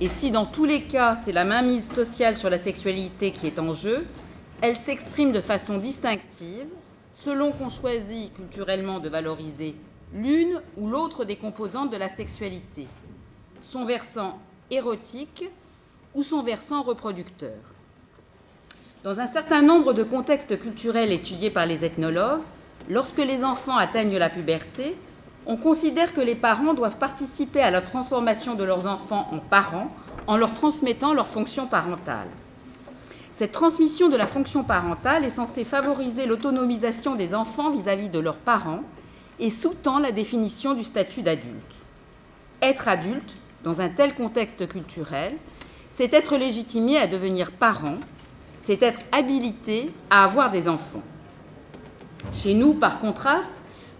Et si dans tous les cas, c'est la mainmise sociale sur la sexualité qui est en jeu, elle s'exprime de façon distinctive, selon qu'on choisit culturellement de valoriser l'une ou l'autre des composantes de la sexualité, son versant érotique ou son versant reproducteur. Dans un certain nombre de contextes culturels étudiés par les ethnologues, lorsque les enfants atteignent la puberté, on considère que les parents doivent participer à la transformation de leurs enfants en parents en leur transmettant leur fonction parentale. Cette transmission de la fonction parentale est censée favoriser l'autonomisation des enfants vis-à-vis de leurs parents et sous-tend la définition du statut d'adulte. Être adulte, dans un tel contexte culturel, c'est être légitimé à devenir parent, c'est être habilité à avoir des enfants. Chez nous, par contraste,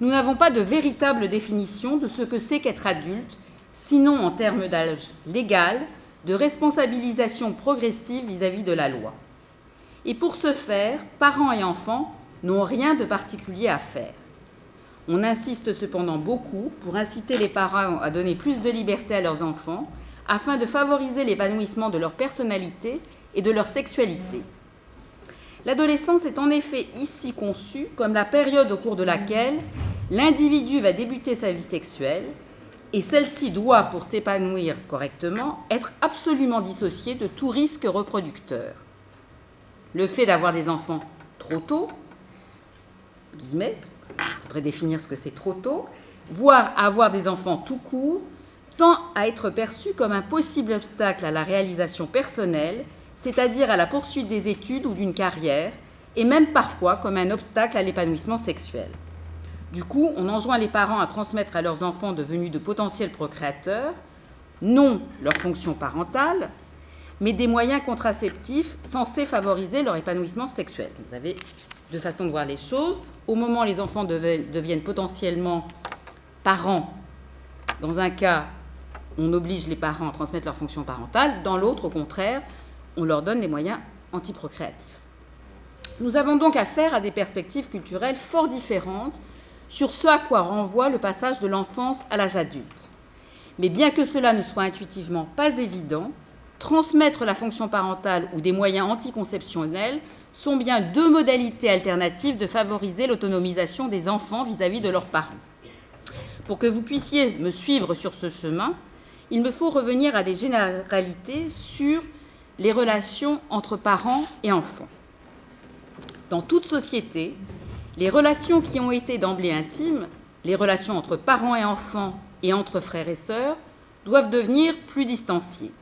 nous n'avons pas de véritable définition de ce que c'est qu'être adulte, sinon en termes d'âge légal, de responsabilisation progressive vis-à-vis de la loi. Et pour ce faire, parents et enfants n'ont rien de particulier à faire. On insiste cependant beaucoup pour inciter les parents à donner plus de liberté à leurs enfants, afin de favoriser l'épanouissement de leur personnalité et de leur sexualité. L'adolescence est en effet ici conçue comme la période au cours de laquelle l'individu va débuter sa vie sexuelle et celle-ci doit, pour s'épanouir correctement, être absolument dissociée de tout risque reproducteur. Le fait d'avoir des enfants trop tôt, guillemets, parce qu'il faudrait définir ce que c'est trop tôt, voire avoir des enfants tout court, tend à être perçu comme un possible obstacle à la réalisation personnelle, c'est-à-dire à la poursuite des études ou d'une carrière, et même parfois comme un obstacle à l'épanouissement sexuel. Du coup, on enjoint les parents à transmettre à leurs enfants devenus de potentiels procréateurs, non leur fonction parentale, mais des moyens contraceptifs censés favoriser leur épanouissement sexuel. Vous avez deux façons de voir les choses. Au moment où les enfants deviennent potentiellement parents, dans un cas, on oblige les parents à transmettre leur fonction parentale, dans l'autre, au contraire, on leur donne des moyens antiprocréatifs. Nous avons donc affaire à des perspectives culturelles fort différentes sur ce à quoi renvoie le passage de l'enfance à l'âge adulte. Mais bien que cela ne soit intuitivement pas évident, transmettre la fonction parentale ou des moyens anticonceptionnels sont bien deux modalités alternatives de favoriser l'autonomisation des enfants vis-à-vis de leurs parents. Pour que vous puissiez me suivre sur ce chemin, il me faut revenir à des généralités sur les relations entre parents et enfants. Dans toute société, les relations qui ont été d'emblée intimes, les relations entre parents et enfants et entre frères et sœurs, doivent devenir plus distanciées.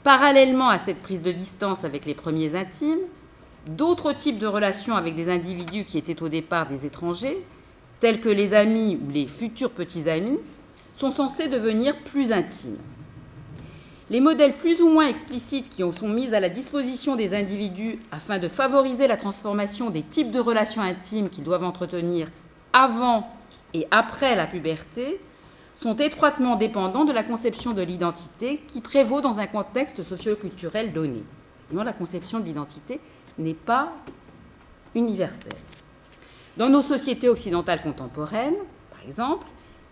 Parallèlement à cette prise de distance avec les premiers intimes, d'autres types de relations avec des individus qui étaient au départ des étrangers, tels que les amis ou les futurs petits-amis, sont censés devenir plus intimes. Les modèles plus ou moins explicites qui sont mis à la disposition des individus afin de favoriser la transformation des types de relations intimes qu'ils doivent entretenir avant et après la puberté sont étroitement dépendants de la conception de l'identité qui prévaut dans un contexte socio-culturel donné. Non, la conception de l'identité n'est pas universelle. Dans nos sociétés occidentales contemporaines, par exemple,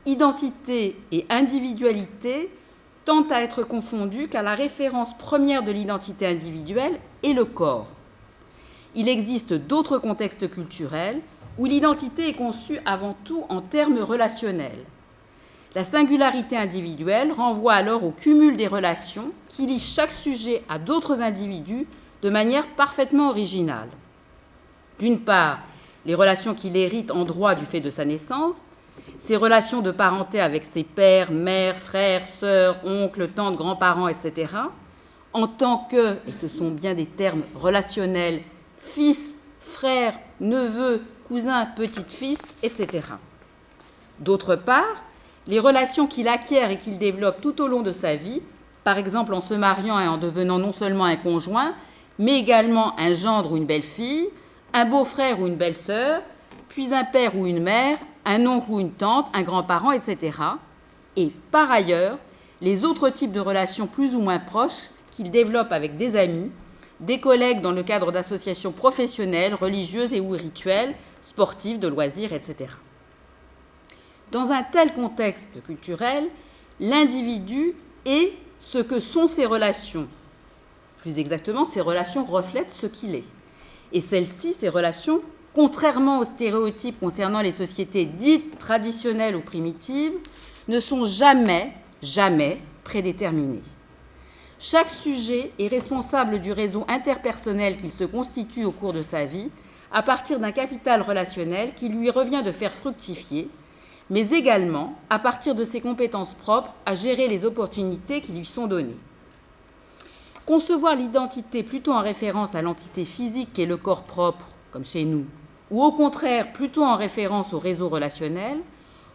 identité et individualité tend à être confondu car la référence première de l'identité individuelle est le corps. Il existe d'autres contextes culturels où l'identité est conçue avant tout en termes relationnels. La singularité individuelle renvoie alors au cumul des relations qui lient chaque sujet à d'autres individus de manière parfaitement originale. D'une part, les relations qu'il hérite en droit du fait de sa naissance, ses relations de parenté avec ses pères, mères, frères, sœurs, oncles, tantes, grands-parents, etc., en tant que, et ce sont bien des termes relationnels, fils, frère, neveu, cousin, petite-fils, etc. D'autre part, les relations qu'il acquiert et qu'il développe tout au long de sa vie, par exemple en se mariant et en devenant non seulement un conjoint, mais également un gendre ou une belle-fille, un beau-frère ou une belle-sœur, puis un père ou une mère, un oncle ou une tante, un grand-parent, etc. Et par ailleurs, les autres types de relations plus ou moins proches qu'il développe avec des amis, des collègues dans le cadre d'associations professionnelles, religieuses et ou rituelles, sportives, de loisirs, etc. Dans un tel contexte culturel, l'individu est ce que sont ses relations. Plus exactement, ces relations reflètent ce qu'il est. Et celles-ci, ces relations, contrairement aux stéréotypes concernant les sociétés dites traditionnelles ou primitives, ne sont jamais prédéterminées. Chaque sujet est responsable du réseau interpersonnel qu'il se constitue au cours de sa vie, à partir d'un capital relationnel qui lui revient de faire fructifier, mais également à partir de ses compétences propres à gérer les opportunités qui lui sont données. Concevoir l'identité plutôt en référence à l'entité physique qu'est le corps propre, comme chez nous, ou au contraire plutôt en référence au réseau relationnel,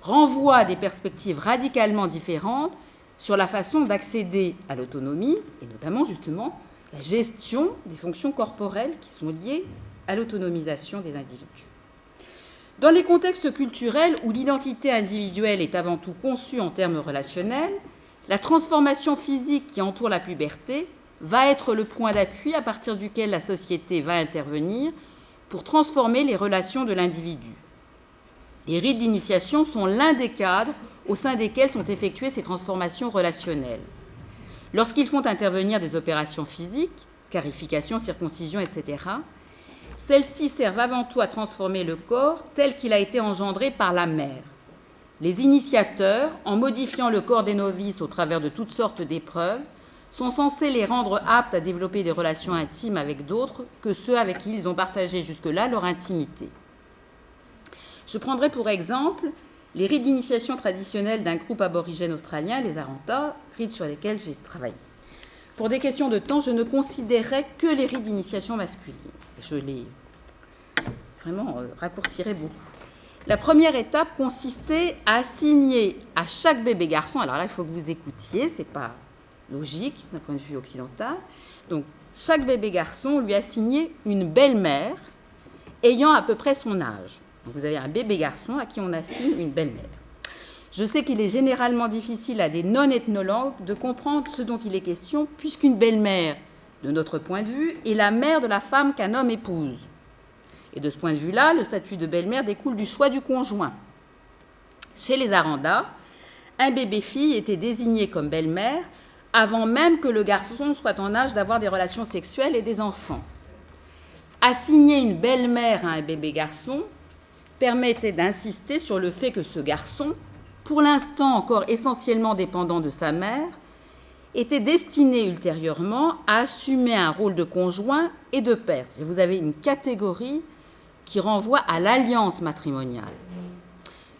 renvoie à des perspectives radicalement différentes sur la façon d'accéder à l'autonomie, et notamment justement la gestion des fonctions corporelles qui sont liées à l'autonomisation des individus. Dans les contextes culturels où l'identité individuelle est avant tout conçue en termes relationnels, la transformation physique qui entoure la puberté va être le point d'appui à partir duquel la société va intervenir pour transformer les relations de l'individu. Les rites d'initiation sont l'un des cadres au sein desquels sont effectuées ces transformations relationnelles. Lorsqu'ils font intervenir des opérations physiques, scarification, circoncision, etc., celles-ci servent avant tout à transformer le corps tel qu'il a été engendré par la mère. Les initiateurs, en modifiant le corps des novices au travers de toutes sortes d'épreuves, sont censés les rendre aptes à développer des relations intimes avec d'autres que ceux avec qui ils ont partagé jusque-là leur intimité. Je prendrai pour exemple les rites d'initiation traditionnels d'un groupe aborigène australien, les Aranda, rites sur lesquels j'ai travaillé. Pour des questions de temps, je ne considérais que les rites d'initiation masculines. Je les raccourcirai beaucoup. La première étape consistait à assigner à chaque bébé garçon, alors là, il faut que vous écoutiez, c'est pas logique d'un point de vue occidental, donc chaque bébé garçon lui assignait une belle-mère ayant à peu près son âge. Donc vous avez un bébé garçon à qui on assigne une belle-mère. Je sais qu'il est généralement difficile à des non-ethnologues de comprendre ce dont il est question, puisqu'une belle-mère, de notre point de vue, est la mère de la femme qu'un homme épouse. Et de ce point de vue-là, le statut de belle-mère découle du choix du conjoint. Chez les Aranda, un bébé-fille était désigné comme belle-mère avant même que le garçon soit en âge d'avoir des relations sexuelles et des enfants. Assigner une belle-mère à un bébé garçon permettait d'insister sur le fait que ce garçon, pour l'instant encore essentiellement dépendant de sa mère, était destiné ultérieurement à assumer un rôle de conjoint et de père. Et vous avez une catégorie qui renvoie à l'alliance matrimoniale.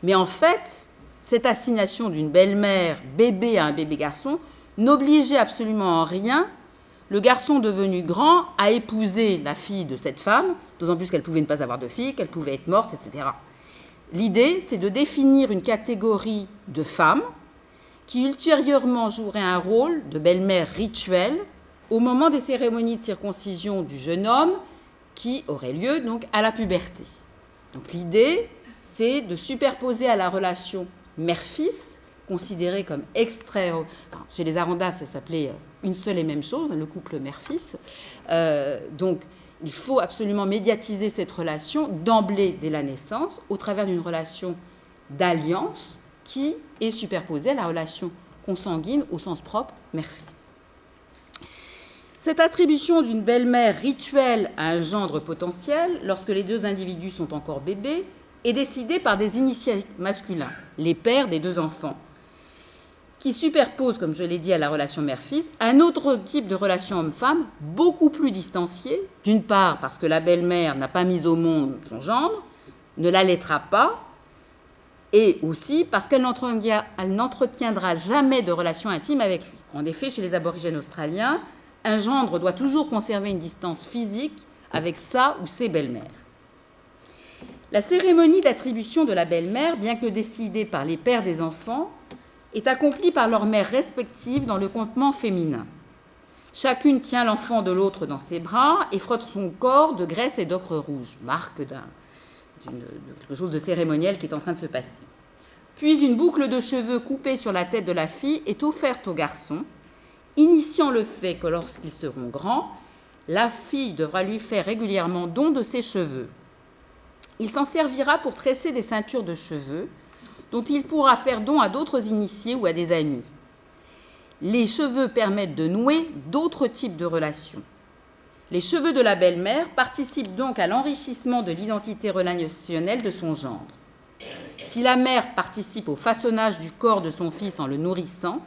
Mais en fait, cette assignation d'une belle-mère bébé à un bébé garçon n'obligeait absolument en rien le garçon devenu grand à épouser la fille de cette femme, d'autant plus qu'elle pouvait ne pas avoir de fille, qu'elle pouvait être morte, etc. L'idée, c'est de définir une catégorie de femmes qui ultérieurement jouerait un rôle de belle-mère rituelle au moment des cérémonies de circoncision du jeune homme qui aurait lieu donc à la puberté. Donc l'idée, c'est de superposer à la relation mère-fils, considérée comme chez les Aranda, ça s'appelait une seule et même chose, le couple mère-fils. Donc il faut absolument médiatiser cette relation d'emblée dès la naissance au travers d'une relation d'alliance qui est superposée à la relation consanguine au sens propre mère-fils. Cette attribution d'une belle-mère rituelle à un gendre potentiel, lorsque les deux individus sont encore bébés, est décidée par des initiés masculins, les pères des deux enfants, qui superposent, comme je l'ai dit, à la relation mère-fils, un autre type de relation homme-femme, beaucoup plus distancié, d'une part parce que la belle-mère n'a pas mis au monde son gendre, ne l'allaitera pas, et aussi parce qu'elle n'entretiendra jamais de relation intime avec lui. En effet, chez les aborigènes australiens, un gendre doit toujours conserver une distance physique avec sa ou ses belles-mères. La cérémonie d'attribution de la belle-mère, bien que décidée par les pères des enfants, est accomplie par leurs mères respectives dans le campement féminin. Chacune tient l'enfant de l'autre dans ses bras et frotte son corps de graisse et d'ocre rouge, marque de quelque chose de cérémoniel qui est en train de se passer. Puis une boucle de cheveux coupée sur la tête de la fille est offerte au garçon, initiant le fait que lorsqu'ils seront grands, la fille devra lui faire régulièrement don de ses cheveux. Il s'en servira pour tresser des ceintures de cheveux, dont il pourra faire don à d'autres initiés ou à des amis. les cheveux permettent de nouer d'autres types de relations. Les cheveux de la belle-mère participent donc à l'enrichissement de l'identité relationnelle de son gendre. Si la mère participe au façonnage du corps de son fils en le nourrissant,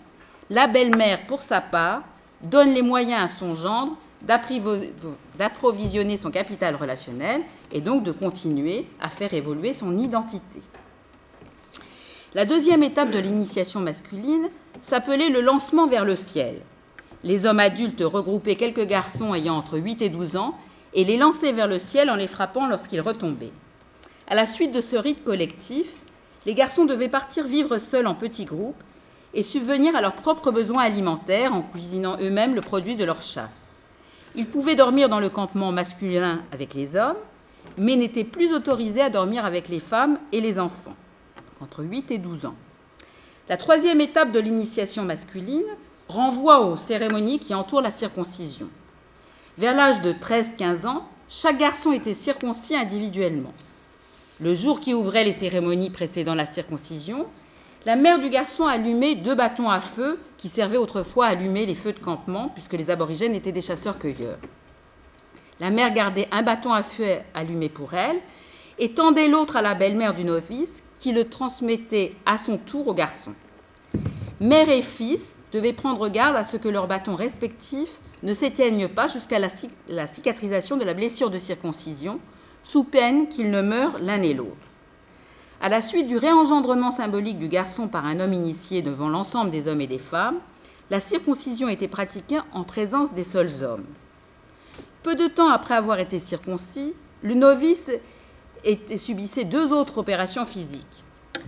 la belle-mère, pour sa part, donne les moyens à son gendre d'approvisionner son capital relationnel et donc de continuer à faire évoluer son identité. La deuxième étape de l'initiation masculine s'appelait le lancement vers le ciel. Les hommes adultes regroupaient quelques garçons ayant entre 8 et 12 ans et les lançaient vers le ciel en les frappant lorsqu'ils retombaient. À la suite de ce rite collectif, les garçons devaient partir vivre seuls en petits groupes et subvenir à leurs propres besoins alimentaires en cuisinant eux-mêmes le produit de leur chasse. Ils pouvaient dormir dans le campement masculin avec les hommes, mais n'étaient plus autorisés à dormir avec les femmes et les enfants, entre 8 et 12 ans. La troisième étape de l'initiation masculine renvoie aux cérémonies qui entourent la circoncision. Vers l'âge de 13-15 ans, chaque garçon était circoncis individuellement. Le jour qui ouvrait les cérémonies précédant la circoncision, la mère du garçon allumait 2 bâtons à feu qui servaient autrefois à allumer les feux de campement puisque les aborigènes étaient des chasseurs-cueilleurs. La mère gardait un bâton à feu allumé pour elle et tendait l'autre à la belle-mère du novice qui le transmettait à son tour au garçon. Mère et fils devaient prendre garde à ce que leurs bâtons respectifs ne s'éteignent pas jusqu'à la cicatrisation de la blessure de circoncision, sous peine qu'ils ne meurent l'un et l'autre. À la suite du réengendrement symbolique du garçon par un homme initié devant l'ensemble des hommes et des femmes, la circoncision était pratiquée en présence des seuls hommes. Peu de temps après avoir été circoncis, le novice subissait 2 autres opérations physiques.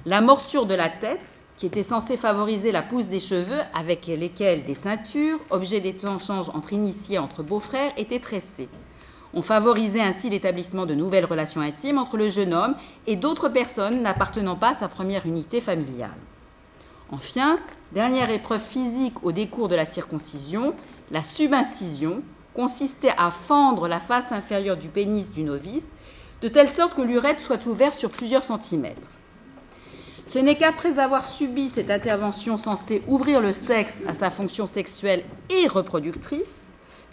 La morsure de la tête, qui était censée favoriser la pousse des cheveux, avec lesquels des ceintures, objets d'échange entre initiés, entre beaux-frères, étaient tressés. On favorisait ainsi l'établissement de nouvelles relations intimes entre le jeune homme et d'autres personnes n'appartenant pas à sa première unité familiale. Enfin, dernière épreuve physique au décours de la circoncision, la subincision consistait à fendre la face inférieure du pénis du novice, de telle sorte que l'urètre soit ouvert sur plusieurs centimètres. Ce n'est qu'après avoir subi cette intervention censée ouvrir le sexe à sa fonction sexuelle et reproductrice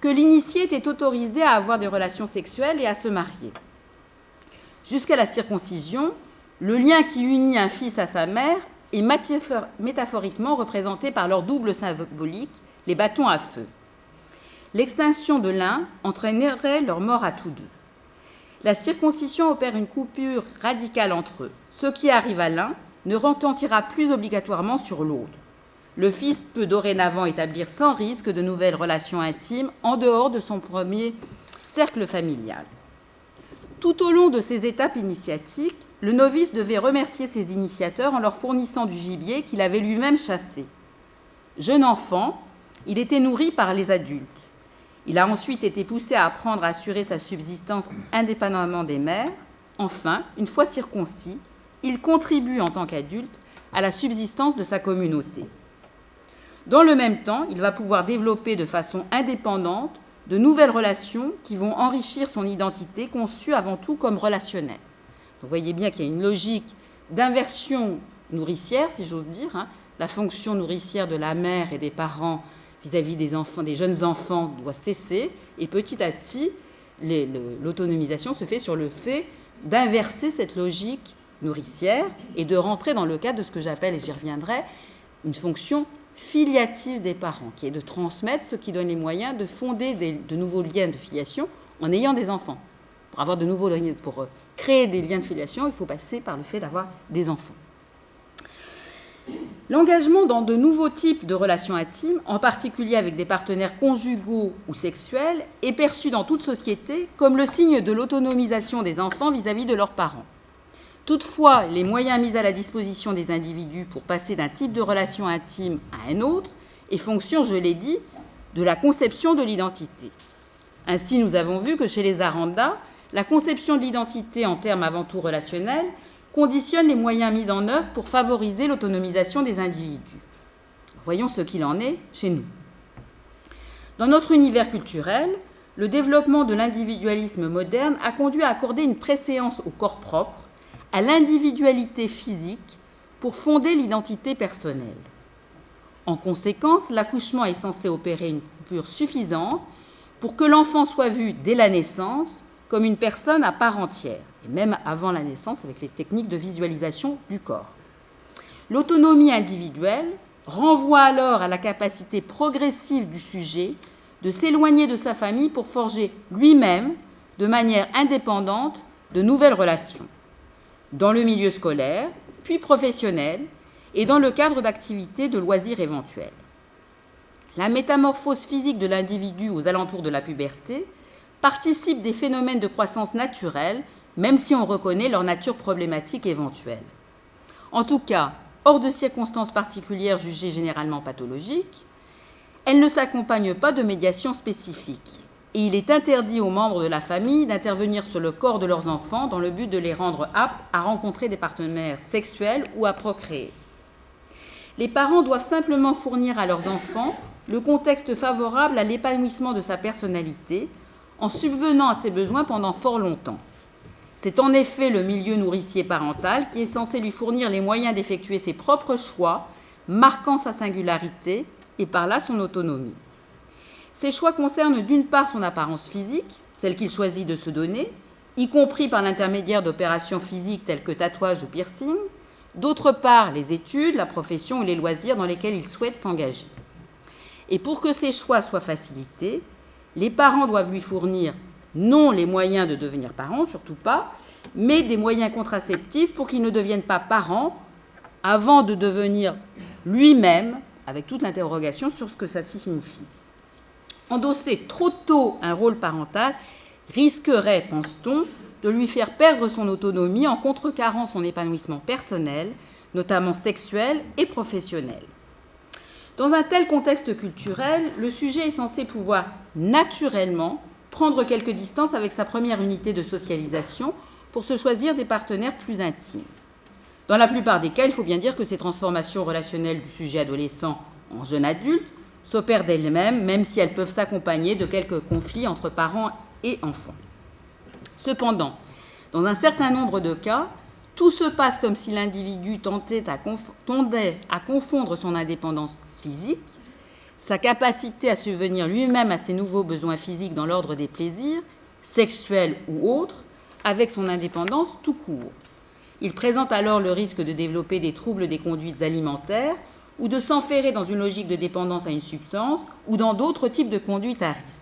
que l'initié était autorisé à avoir des relations sexuelles et à se marier. Jusqu'à la circoncision, le lien qui unit un fils à sa mère est métaphoriquement représenté par leur double symbolique, les bâtons à feu. L'extinction de l'un entraînerait leur mort à tous deux. La circoncision opère une coupure radicale entre eux. Ce qui arrive à l'un ne retentira plus obligatoirement sur l'autre. Le fils peut dorénavant établir sans risque de nouvelles relations intimes en dehors de son premier cercle familial. Tout au long de ces étapes initiatiques, le novice devait remercier ses initiateurs en leur fournissant du gibier qu'il avait lui-même chassé. Jeune enfant, il était nourri par les adultes. Il a ensuite été poussé à apprendre à assurer sa subsistance indépendamment des mères. Enfin, une fois circoncis, il contribue en tant qu'adulte à la subsistance de sa communauté. Dans le même temps, il va pouvoir développer de façon indépendante de nouvelles relations qui vont enrichir son identité conçue avant tout comme relationnelle. Vous voyez bien qu'il y a une logique d'inversion nourricière, si j'ose dire. La fonction nourricière de la mère et des parents vis-à-vis des enfants, des jeunes enfants, doit cesser. Et petit à petit, l'autonomisation se fait sur le fait d'inverser cette logique nourricière et de rentrer dans le cadre de ce que j'appelle, et j'y reviendrai, une fonction filiative des parents, qui est de transmettre ce qui donne les moyens de fonder de nouveaux liens de filiation en ayant des enfants. Pour créer des liens de filiation, il faut passer par le fait d'avoir des enfants. L'engagement dans de nouveaux types de relations intimes, en particulier avec des partenaires conjugaux ou sexuels, est perçu dans toute société comme le signe de l'autonomisation des enfants vis-à-vis de leurs parents. Toutefois, les moyens mis à la disposition des individus pour passer d'un type de relation intime à un autre est fonction, je l'ai dit, de la conception de l'identité. Ainsi, nous avons vu que chez les Aranda, la conception de l'identité en termes avant tout relationnels conditionne les moyens mis en œuvre pour favoriser l'autonomisation des individus. Voyons ce qu'il en est chez nous. Dans notre univers culturel, le développement de l'individualisme moderne a conduit à accorder une préséance au corps propre, à l'individualité physique pour fonder l'identité personnelle. En conséquence, l'accouchement est censé opérer une coupure suffisante pour que l'enfant soit vu dès la naissance comme une personne à part entière, et même avant la naissance avec les techniques de visualisation du corps. L'autonomie individuelle renvoie alors à la capacité progressive du sujet de s'éloigner de sa famille pour forger lui-même, de manière indépendante, de nouvelles relations, dans le milieu scolaire, puis professionnel, et dans le cadre d'activités de loisirs éventuelles. La métamorphose physique de l'individu aux alentours de la puberté participe des phénomènes de croissance naturelle, même si on reconnaît leur nature problématique éventuelle. En tout cas, hors de circonstances particulières jugées généralement pathologiques, elle ne s'accompagne pas de médiation spécifique. Et il est interdit aux membres de la famille d'intervenir sur le corps de leurs enfants dans le but de les rendre aptes à rencontrer des partenaires sexuels ou à procréer. Les parents doivent simplement fournir à leurs enfants le contexte favorable à l'épanouissement de sa personnalité en subvenant à ses besoins pendant fort longtemps. C'est en effet le milieu nourricier parental qui est censé lui fournir les moyens d'effectuer ses propres choix, marquant sa singularité et par là son autonomie. Ces choix concernent d'une part son apparence physique, celle qu'il choisit de se donner, y compris par l'intermédiaire d'opérations physiques telles que tatouage ou piercing, d'autre part les études, la profession ou les loisirs dans lesquels il souhaite s'engager. Et pour que ces choix soient facilités, les parents doivent lui fournir non les moyens de devenir parent, surtout pas, mais des moyens contraceptifs pour qu'il ne devienne pas parent avant de devenir lui-même, avec toute l'interrogation sur ce que ça signifie. Endosser trop tôt un rôle parental risquerait, pense-t-on, de lui faire perdre son autonomie en contrecarrant son épanouissement personnel, notamment sexuel et professionnel. Dans un tel contexte culturel, le sujet est censé pouvoir naturellement prendre quelques distances avec sa première unité de socialisation pour se choisir des partenaires plus intimes. Dans la plupart des cas, il faut bien dire que ces transformations relationnelles du sujet adolescent en jeune adulte s'opèrent d'elles-mêmes, même si elles peuvent s'accompagner de quelques conflits entre parents et enfants. Cependant, dans un certain nombre de cas, tout se passe comme si l'individu tendait à confondre son indépendance physique, sa capacité à subvenir lui-même à ses nouveaux besoins physiques dans l'ordre des plaisirs, sexuels ou autres, avec son indépendance tout court. Il présente alors le risque de développer des troubles des conduites alimentaires ou de s'enferrer dans une logique de dépendance à une substance ou dans d'autres types de conduites à risque.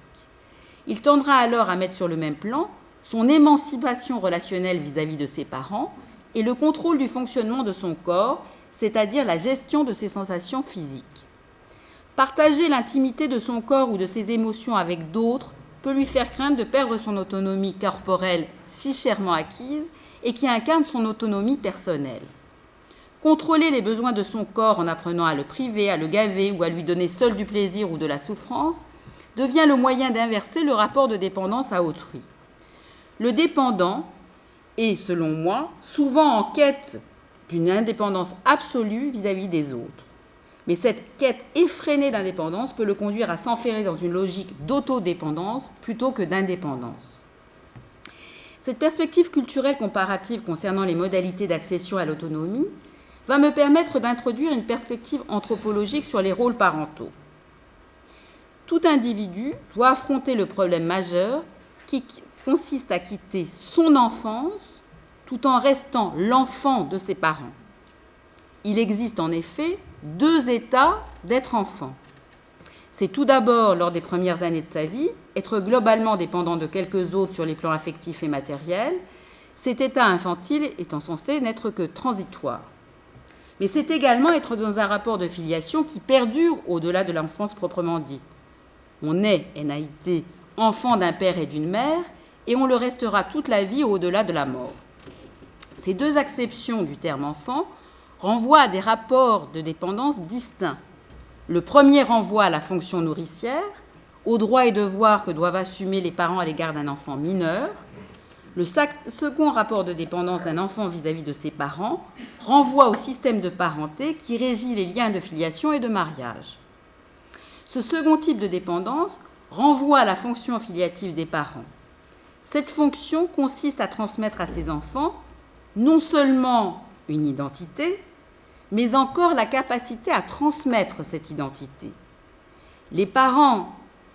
Il tendra alors à mettre sur le même plan son émancipation relationnelle vis-à-vis de ses parents et le contrôle du fonctionnement de son corps, c'est-à-dire la gestion de ses sensations physiques. Partager l'intimité de son corps ou de ses émotions avec d'autres peut lui faire craindre de perdre son autonomie corporelle si chèrement acquise et qui incarne son autonomie personnelle. Contrôler les besoins de son corps en apprenant à le priver, à le gaver ou à lui donner seul du plaisir ou de la souffrance devient le moyen d'inverser le rapport de dépendance à autrui. Le dépendant est, selon moi, souvent en quête d'une indépendance absolue vis-à-vis des autres. Mais cette quête effrénée d'indépendance peut le conduire à s'enferrer dans une logique d'autodépendance plutôt que d'indépendance. Cette perspective culturelle comparative concernant les modalités d'accession à l'autonomie va me permettre d'introduire une perspective anthropologique sur les rôles parentaux. Tout individu doit affronter le problème majeur qui consiste à quitter son enfance tout en restant l'enfant de ses parents. Il existe en effet deux états d'être enfant. C'est tout d'abord, lors des premières années de sa vie, être globalement dépendant de quelques autres sur les plans affectifs et matériels, cet état infantile étant censé n'être que transitoire. Mais c'est également être dans un rapport de filiation qui perdure au-delà de l'enfance proprement dite. On est, NAIT, enfant d'un père et d'une mère, et on le restera toute la vie au-delà de la mort. Ces deux acceptions du terme enfant renvoient à des rapports de dépendance distincts. Le premier renvoie à la fonction nourricière, aux droits et devoirs que doivent assumer les parents à l'égard d'un enfant mineur. Le second rapport de dépendance d'un enfant vis-à-vis de ses parents renvoie au système de parenté qui régit les liens de filiation et de mariage. Ce second type de dépendance renvoie à la fonction filiative des parents. Cette fonction consiste à transmettre à ses enfants non seulement une identité, mais encore la capacité à transmettre cette identité. Les parents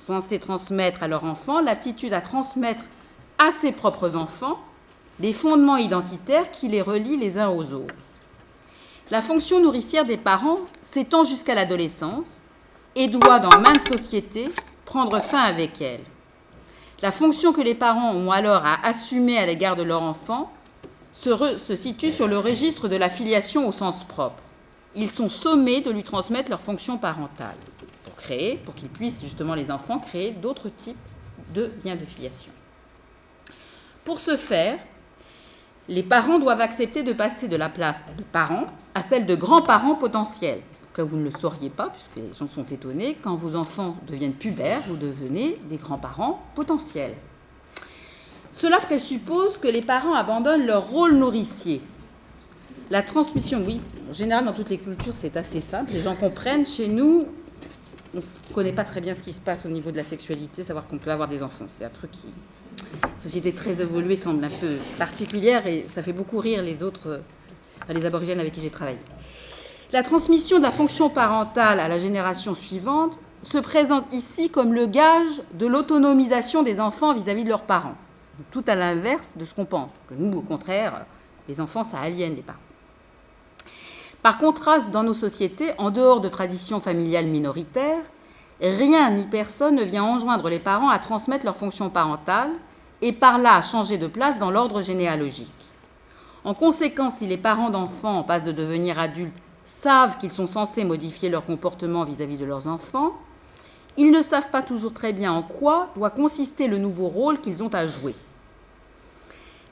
sont censés transmettre à leur enfant l'aptitude à transmettre à ses propres enfants les fondements identitaires qui les relient les uns aux autres. La fonction nourricière des parents s'étend jusqu'à l'adolescence et doit, dans maintes sociétés, prendre fin avec elle. La fonction que les parents ont alors à assumer à l'égard de leur enfant se situe sur le registre de la filiation au sens propre. Ils sont sommés de lui transmettre leur fonction parentale pour qu'ils puissent justement les enfants créer d'autres types de liens de filiation. Pour ce faire, les parents doivent accepter de passer de la place de parents à celle de grands-parents potentiels. Que vous ne le sauriez pas, puisque les gens sont étonnés, quand vos enfants deviennent pubères, vous devenez des grands-parents potentiels. Cela présuppose que les parents abandonnent leur rôle nourricier. La transmission, oui, en général dans toutes les cultures c'est assez simple, les gens comprennent. Chez nous, on ne connaît pas très bien ce qui se passe au niveau de la sexualité, savoir qu'on peut avoir des enfants. C'est un truc qui, la société très évoluée, semble un peu particulière et ça fait beaucoup rire les aborigènes avec qui j'ai travaillé. La transmission de la fonction parentale à la génération suivante se présente ici comme le gage de l'autonomisation des enfants vis-à-vis de leurs parents. Tout à l'inverse de ce qu'on pense. Que nous, au contraire, les enfants, ça aliène les parents. Par contraste, dans nos sociétés, en dehors de traditions familiales minoritaires, rien ni personne ne vient enjoindre les parents à transmettre leur fonction parentale et par là à changer de place dans l'ordre généalogique. En conséquence, si les parents d'enfants en passe de devenir adultes savent qu'ils sont censés modifier leur comportement vis-à-vis de leurs enfants, ils ne savent pas toujours très bien en quoi doit consister le nouveau rôle qu'ils ont à jouer.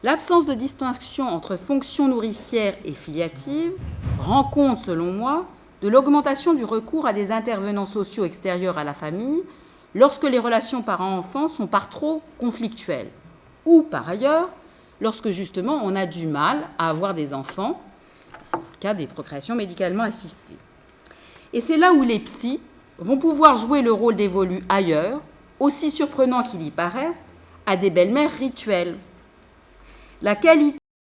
L'absence de distinction entre fonction nourricière et filiative rend compte, selon moi, de l'augmentation du recours à des intervenants sociaux extérieurs à la famille lorsque les relations parents-enfants sont par trop conflictuelles, ou par ailleurs, lorsque justement on a du mal à avoir des enfants, dans le cas des procréations médicalement assistées. Et c'est là où les psys vont pouvoir jouer le rôle dévolu ailleurs, aussi surprenant qu'il y paraisse, à des belles-mères rituelles. La qualité